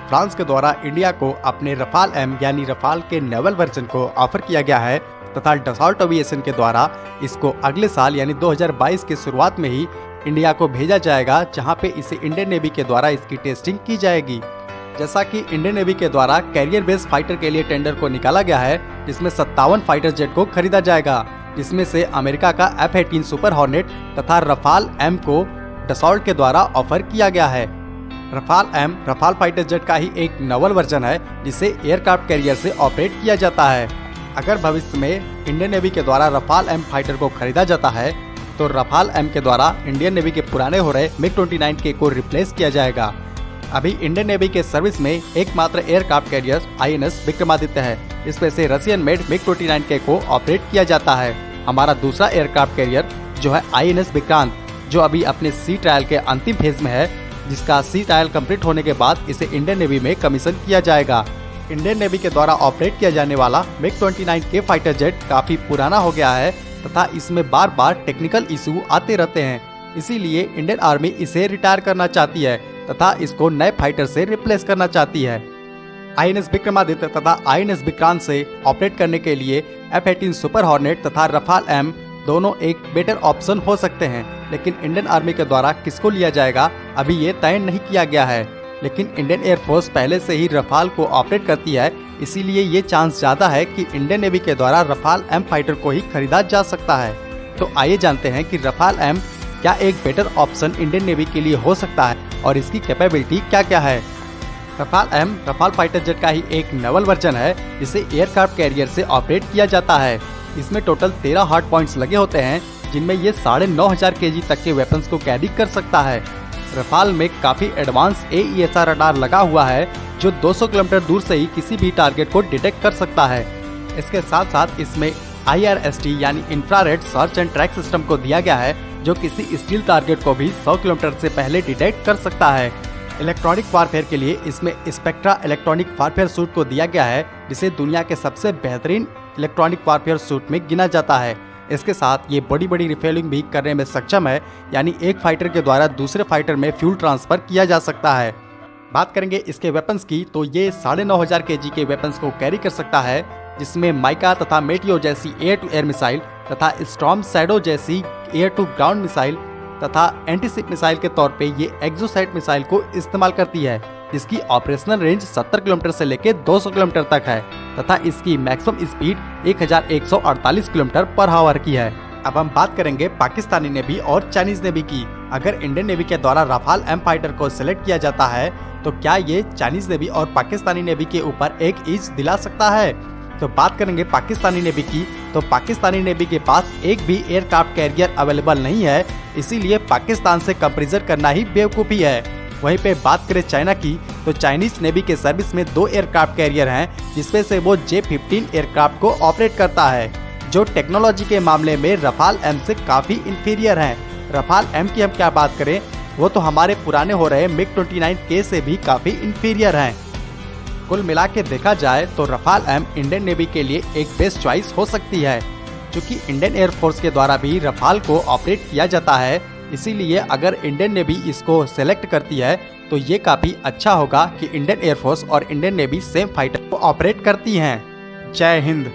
France के द्वारा India को अपने रफाल एम यानी रफाल के नेवल वर्जन को ऑफर किया गया है तथा डसॉल्ट एविएशन के द्वारा इसको अगले साल यानी 2022 की शुरुआत में ही इंडिया को भेजा जाएगा, जहां पे इसे इंडियन नेवी के द्वारा इसकी टेस्टिंग की जाएगी। जैसा कि इंडियन नेवी के द्वारा कैरियर बेस्ड फाइटर के लिए टेंडर को निकाला गया है, जिसमें 57 फाइटर जेट को खरीदा जाएगा, जिसमें से अमेरिका का F-18 सुपर हॉर्नेट तथा रफाल एम को डसॉल्ट के द्वारा ऑफर किया गया है। Rafale M Rafale fighter jet का ही एक नवल वर्जन है, जिसे एयरक्राफ्ट कैरियर से ऑपरेट किया जाता है। अगर भविष्य में इंडियन नेवी के द्वारा रफाल एम फाइटर को खरीदा जाता है तो रफाल एम के द्वारा इंडियन नेवी के पुराने हो रहे MiG-29K को रिप्लेस किया जाएगा। अभी इंडियन नेवी के सर्विस में एकमात्र एयरक्राफ्ट कैरियर INS विक्रमादित्य है, इसमें से रशियन मेड MiG-29K को ऑपरेट किया जाता है। हमारा दूसरा एयरक्राफ्ट कैरियर जो है INS विक्रांत, जो अभी अपने सी ट्रायल के अंतिम फेज में है, जिसका सी ट्रायल कंप्लीट होने के बाद इसे इंडियन नेवी में कमीशन किया जाएगा। इंडियन नेवी के द्वारा ऑपरेट किया जाने वाला MiG-29K फाइटर जेट काफी पुराना हो गया है तथा इसमें बार बार टेक्निकल इशू आते रहते हैं, इसीलिए इंडियन आर्मी इसे रिटायर करना चाहती है तथा इसको नए फाइटर से रिप्लेस करना चाहती है। INS विक्रमादित्य तथा INS विक्रांत से ऑपरेट करने के लिए F-18 सुपर हॉर्नेट तथा रफाल एम दोनों एक बेटर ऑप्शन हो सकते हैं, लेकिन इंडियन आर्मी के द्वारा किसको लिया जाएगा अभी ये तय नहीं किया गया है। लेकिन इंडियन एयरफोर्स पहले से ही रफाल को ऑपरेट करती है, इसीलिए ये चांस ज्यादा है कि इंडियन नेवी के द्वारा रफाल एम फाइटर को ही खरीदा जा सकता है। तो आइए जानते हैं कि रफाल एम क्या एक बेटर ऑप्शन इंडियन नेवी के लिए हो सकता है और इसकी कैपेबिलिटी क्या क्या है। Rafale M Rafale fighter jet का ही एक नवल वर्जन है, जिसे एयरक्राफ्ट कैरियर से ऑपरेट किया जाता है। इसमें टोटल 13 हार्ड पॉइंट्स लगे होते हैं, जिनमें ये 9,500 kg तक के वेपन्स को कैरी कर सकता है। रफाल में काफी एडवांस AESR रडार लगा हुआ है, जो 200 किलोमीटर दूर से ही किसी भी टारगेट को डिटेक्ट कर सकता है। इसके साथ साथ इसमें IRST यानी infrared search and track system को दिया गया है, जो किसी स्टील टारगेट को भी 100 किलोमीटर से पहले डिटेक्ट कर सकता है। इलेक्ट्रॉनिक वारफेयर के लिए इसमें स्पेक्ट्रा इलेक्ट्रॉनिक वारफेयर सूट को दिया गया है, जिसे दुनिया के सबसे बेहतरीन इलेक्ट्रॉनिक वारफेयर सूट में गिना जाता है। इसके साथ ये बड़ी बड़ी रिफिलिंग भी करने में सक्षम है, यानी एक फाइटर के द्वारा दूसरे फाइटर में फ्यूल ट्रांसफर किया जा सकता है। बात करेंगे इसके वेपन्स की, तो ये 9,500 kg के वेपन्स को कैरी कर सकता है, जिसमें माइका तथा मेटियो जैसी एयर टू एयर मिसाइल तथा स्टॉर्म शैडो जैसी एयर टू ग्राउंड मिसाइल तथा एंटीशिप मिसाइल के तौर पे ये एक्सोसाइट मिसाइल को इस्तेमाल करती है, जिसकी ऑपरेशनल रेंज 70 किलोमीटर से लेकर 200 किलोमीटर तक है तथा इसकी maximum speed 1148 kilometre per hour की है। अब हम बात करेंगे पाकिस्तानी नेवी और चाइनीज नेवी की। अगर इंडियन नेवी के द्वारा रफाल एम फाइटर को सिलेक्ट किया जाता है तो क्या ये चाइनीज नेवी और पाकिस्तानी नेवी के ऊपर एक ईज दिला सकता है। तो बात करेंगे पाकिस्तानी नेवी की, तो पाकिस्तानी नेवी के पास एक भी एयरक्राफ्ट कैरियर अवेलेबल नहीं है, इसीलिए पाकिस्तान से कंपैरिजन करना ही बेवकूफ़ी है। वहीं पे बात करें चाइना की, तो चाइनीज नेवी के सर्विस में 2 एयरक्राफ्ट कैरियर हैं, जिसमें से वो J-15 एयरक्राफ्ट को ऑपरेट करता है, जो टेक्नोलॉजी के मामले में रफाल एम से काफ़ी इंफीरियर हैं। रफाल एम की हम क्या बात करें, वो तो हमारे पुराने हो रहे MiG-29K से भी काफ़ी इंफीरियर हैं। कुल मिला के देखा जाए तो रफाल एम इंडियन नेवी के लिए एक बेस्ट चॉइस हो सकती है, क्योंकि इंडियन एयरफोर्स के द्वारा भी रफाल को ऑपरेट किया जाता है। इसीलिए अगर इंडियन नेवी इसको सेलेक्ट करती है तो ये काफ़ी अच्छा होगा कि इंडियन एयरफोर्स और इंडियन नेवी सेम फाइटर को ऑपरेट करती हैं। जय हिंद।